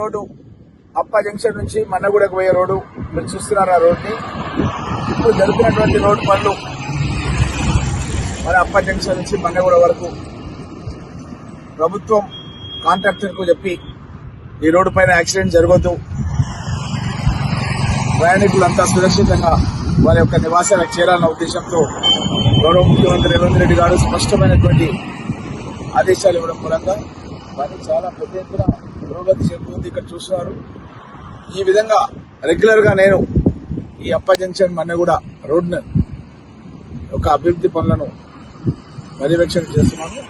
Road అప్ప junction నుంచి మన్నగూడకు పోయే రోడ్డు మీరు చూస్తున్నారు. ఆ రోడ్ని ఇప్పుడు జరుగుతున్నటువంటి రోడ్డు పనులు మన అప్ప జంక్షన్ నుంచి మన్నగూడ వరకు ప్రభుత్వం కాంట్రాక్టర్ కు చెప్పి ఈ రోడ్డు పైన యాక్సిడెంట్ జరగొద్దు, ప్రయాణికులంతా సురక్షితంగా వారి యొక్క నివాసాలకు చేరాలన్న ఉద్దేశంతో గౌరవ ముఖ్యమంత్రి రేవంత్ రెడ్డి గారు స్పష్టమైనటువంటి ఆదేశాలు ఇవ్వడం మూలంగా వారికి చాలా పెద్ద ఎత్తున పురోగతి చెందుతుంది. ఇక్కడ చూస్తున్నారు. ఈ విధంగా రెగ్యులర్ గా నేను ఈ అప్ప జంక్షన్ మన్నగూడ రోడ్ను ఒక అభివృద్ధి పనులను పర్యవేక్షణ చేస్తున్నాను.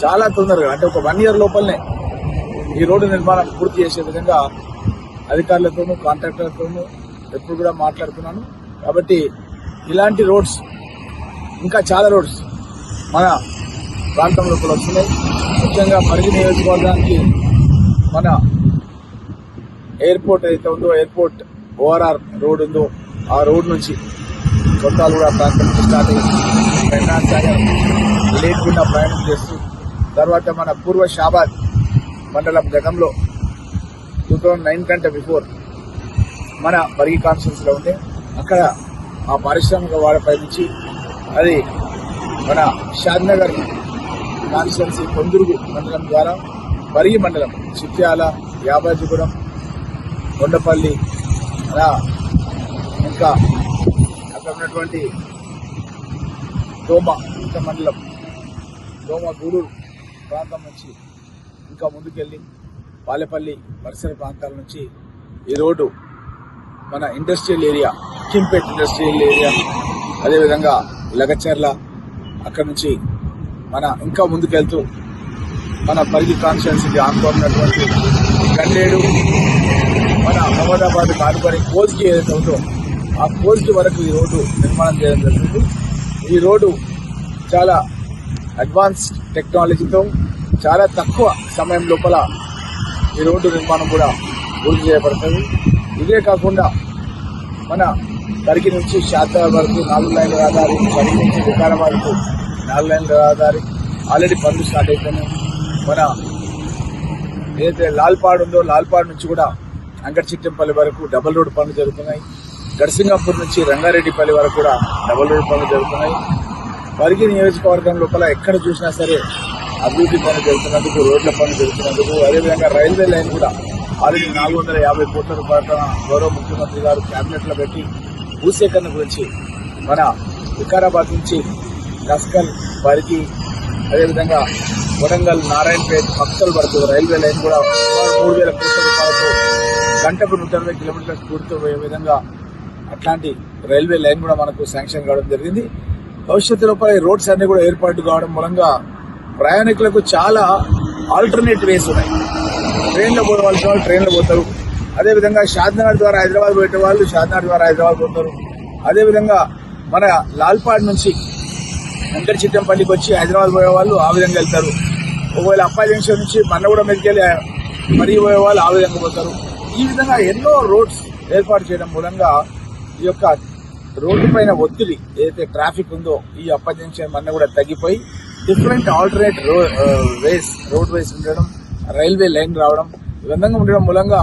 చాలా తొందరగా అంటే ఒక 1 year లోపలనే ఈ రోడ్డు నిర్మాణం పూర్తి చేసే విధంగా అధికారులతోనూ కాంట్రాక్టర్లతోనూ ఎప్పుడు కూడా మాట్లాడుతున్నాను. కాబట్టి ఇలాంటి రోడ్స్ ఇంకా చాలా రోడ్స్ మన ప్రాంతంలో కూడా వస్తున్నాయి. ముఖ్యంగా పరిగి నియోజకవర్గానికి మన ఎయిర్పోర్ట్ అయితే ఉందో, ఎయిర్పోర్ట్ ఓఆర్ఆర్ రోడ్ ఉందో, ఆ రోడ్ నుంచి కొత్తాలగూడ ప్రాంతం నుంచి స్టార్ట్ అయ్యి పెన్నార్ సాగర్ లేకుండా ప్రయాణం చేస్తూ తర్వాత మన పూర్వ షాబాద్ మండలం గతంలో 2009 కంటే బిఫోర్ మన పరిగి కాన్స్టిట్యూన్సీలో ఉండే అక్కడ ఆ పారిశ్రామిక వాడపై నుంచి అది మన షాద్నగర్ కాన్స్టిట్యూన్సీ కొందుర్గు మండలం ద్వారా పరిగి మండలం చిట్యాల, యాబాజీగూడెం, కొండపల్లి అలా ఇంకా అక్కడ ఉన్నటువంటి దోమ మండలం దోమ గూడూరు ప్రాంతం నుంచి ఇంకా ముందుకెళ్ళి పాలెపల్లి పరిసర ప్రాంతాల నుంచి ఈ రోడ్డు మన ఇండస్ట్రియల్ ఏరియా కింపేట్ ఇండస్ట్రియల్ ఏరియా, అదేవిధంగా లగచర్ల, అక్కడ నుంచి మన ఇంకా ముందుకెళ్తూ మన పరిగి కాన్స్టిట్యున్సీకి ఆనుకున్నటువంటి గండేడు, మన అహ్మదాబాద్ కానుకొని కోజ్కి ఏదైతే ఉందో ఆ కోజ్కి వరకు ఈ రోడ్డు నిర్మాణం చేయడం జరుగుతుంది. ఈ రోడ్డు చాలా అడ్వాన్స్డ్ టెక్నాలజీతో చాలా తక్కువ సమయం లోపల ఈ రోడ్డు నిర్మాణం కూడా పూర్తి చేయబడుతుంది. ఇదే కాకుండా మన పరిగి నుంచి షాద్నగర్ వరకు 4 లైన్ల రహదారి, పరిగి నుంచి వికారాబాద్కు 4 లైన్ల రహదారి ఆల్రెడీ పనులు స్టార్ట్ అయిపోయినాయి. మన ఏదైతే లాల్పాడ్ ఉందో లాల్పాడ్ నుంచి కూడా అంగర్చిట్టంపల్లి వరకు డబుల్ రోడ్ పనులు జరుగుతున్నాయి. గడ్సింగాపూర్ నుంచి రంగారెడ్డిపల్లి వరకు కూడా డబుల్ రోడ్ పనులు జరుగుతున్నాయి. పరిగి నియోజకవర్గం లోపల ఎక్కడ చూసినా సరే అభివృద్ధి పనులు జరుగుతున్నందుకు, రోడ్ల పనులు జరుగుతున్నందుకు, అదేవిధంగా రైల్వే లైన్ కూడా ఆల్రెడీ 450 కోట్ల రూపాయల గౌరవ ముఖ్యమంత్రి గారు క్యాబినెట్ లో పెట్టి భూసేకరణ గురించి మన వికారాబాద్ నుంచి నస్కల్, పరిగి, అదేవిధంగా వరంగల్, నారాయణపేట్, మక్తల్ వరకు రైల్వే లైన్ కూడా 3000 కోట్ల రూపాయలతో గంటకు 120 కిలోమీటర్ల స్పీడ్తో పోయే విధంగా అట్లాంటి రైల్వే లైన్ కూడా మనకు శాంక్షన్ కావడం జరిగింది. భవిష్యత్తు లోపల ఈ రోడ్స్ అన్ని కూడా ఏర్పాటు కావడం మూలంగా ప్రయాణికులకు చాలా ఆల్టర్నేట్ వేస్ ఉన్నాయి. ట్రైన్లో పోవాల్సిన వాళ్ళు ట్రైన్లో పోతారు. అదేవిధంగా షాద్నగర్ ద్వారా హైదరాబాద్ పోయే వాళ్ళు షాద్నగర్ ద్వారా హైదరాబాద్ పోతారు. అదేవిధంగా మన లాల్పాడ్ నుంచి అంగర్చిట్టంపల్లికి వచ్చి హైదరాబాద్ పోయే వాళ్ళు ఆ విధంగా వెళ్తారు. ఒకవేళ అప్ప జంక్షన్ నుంచి మన్నగూడ మీదకి వెళ్ళి మరీ పోయే వాళ్ళు ఆ విధంగా పోతారు. ఈ విధంగా ఎన్నో రోడ్స్ ఏర్పాటు చేయడం మూలంగా ఈ యొక్క రోడ్డు పైన ఒత్తిడి ఏదైతే ట్రాఫిక్ ఉందో ఈ అప్ప జంక్షన్ మన్నగూడ తగ్గిపోయి డిఫరెంట్ ఆల్టర్నేట్ రోడ్ వేస్ ఉండడం, రైల్వే లైన్ రావడం, ఈ విధంగా ఉండడం మూలంగా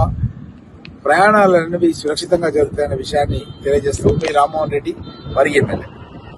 ప్రయాణాలు అనేవి సురక్షితంగా జరుగుతాయనే విషయాన్ని తెలియజేస్తూ మీ రామ్మోహన్ రెడ్డి, పరిగి ఎమ్మెల్యే.